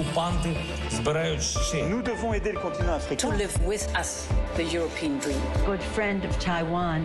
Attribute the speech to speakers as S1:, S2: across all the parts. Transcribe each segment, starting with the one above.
S1: окупанти збирають ще.
S2: Nous devons aider le continent africain.
S3: To live with us, the European dream.
S4: Good friend of Taiwan.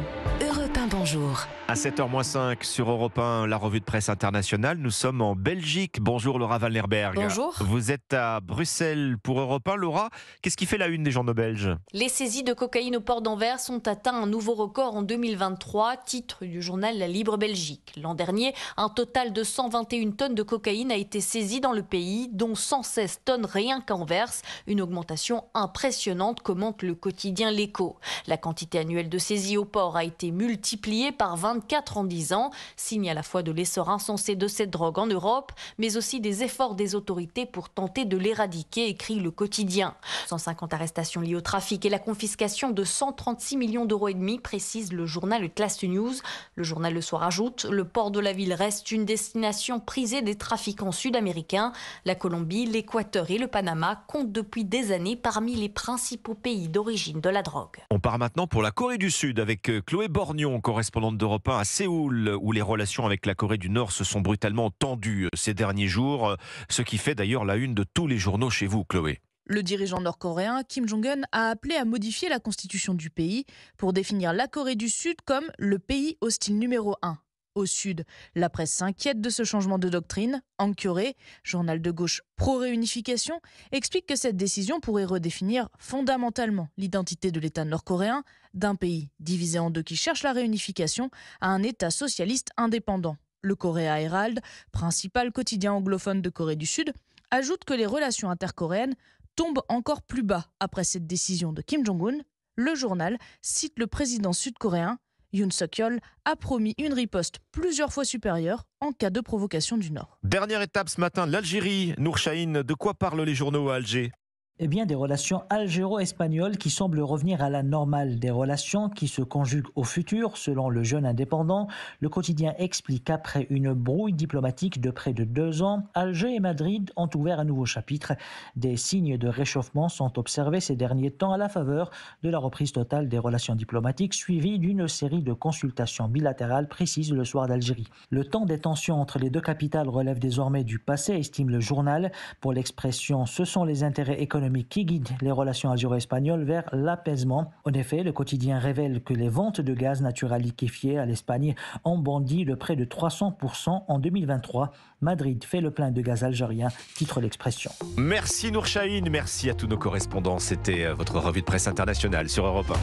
S5: Europe 1, bonjour.
S6: À 7h-5 sur Europe 1, la revue de presse internationale. Nous sommes en Belgique. Bonjour Laura Vanlerberg.
S5: Bonjour.
S6: Vous êtes à Bruxelles pour Europe 1. Laura, qu'est-ce qui fait la une des journaux belges ?
S5: Les saisies de cocaïne au port d'Anvers ont atteint un nouveau record en 2023, titre du journal La Libre Belgique. L'an dernier, un total de 121 tonnes de cocaïne a été saisi dans le pays, dont 116 tonnes rien qu'à Anvers. Une augmentation impressionnante, commente le quotidien L'Écho. La quantité annuelle de saisies au port a été multipliée par 24 en 10 ans, signe à la fois de l'essor insensé de cette drogue en Europe, mais aussi des efforts des autorités pour tenter de l'éradiquer, écrit le quotidien. 150 arrestations liées au trafic et la confiscation de 136 millions d'euros et demi, précise le journal Classe News. Le journal Le Soir ajoute, le port de la ville reste une destination prisée des trafiquants sud-américains. La Colombie, l'Équateur et le Panama comptent depuis des années parmi les principaux pays d'origine de la drogue.
S6: On part maintenant pour la Corée du Sud avec Chloé Borgnon, correspondante d'Europe 1 à Séoul, où les relations avec la Corée du Nord se sont brutalement tendues ces derniers jours, ce qui fait d'ailleurs la une de tous les journaux chez vous, Chloé.
S7: Le dirigeant nord-coréen Kim Jong-un a appelé à modifier la constitution du pays pour définir la Corée du Sud comme le pays hostile numéro 1. Au Sud, la presse s'inquiète de ce changement de doctrine. Ankyoré, journal de gauche pro-réunification, explique que cette décision pourrait redéfinir fondamentalement l'identité de l'État nord-coréen, d'un pays divisé en deux qui cherche la réunification, à un État socialiste indépendant. Le Korea Herald, principal quotidien anglophone de Corée du Sud, ajoute que les relations intercoréennes tombent encore plus bas après cette décision de Kim Jong-un. Le journal cite le président sud-coréen Yoon Suk-yeol a promis une riposte plusieurs fois supérieure en cas de provocation du Nord.
S6: Dernière étape ce matin, l'Algérie. Nour Chahine, de quoi parlent les journaux à Alger ?
S8: Eh bien, des relations algéro-espagnoles qui semblent revenir à la normale, des relations qui se conjuguent au futur, selon le Jeune Indépendant. Le quotidien explique qu'après une brouille diplomatique de près de 2 ans, Alger et Madrid ont ouvert un nouveau chapitre. Des signes de réchauffement sont observés ces derniers temps à la faveur de la reprise totale des relations diplomatiques, suivie d'une série de consultations bilatérales, précise le Soir d'Algérie. Le temps des tensions entre les deux capitales relève désormais du passé, estime le journal. Pour l'expression, ce sont les intérêts économiques qui guide les relations algéro-espagnoles vers l'apaisement. En effet, le quotidien révèle que les ventes de gaz naturel liquéfié à l'Espagne ont bondi de près de 300% en 2023. Madrid fait le plein de gaz algérien, titre l'expression.
S6: Merci Nour Chahine, merci à tous nos correspondants. C'était votre revue de presse internationale sur Europe 1.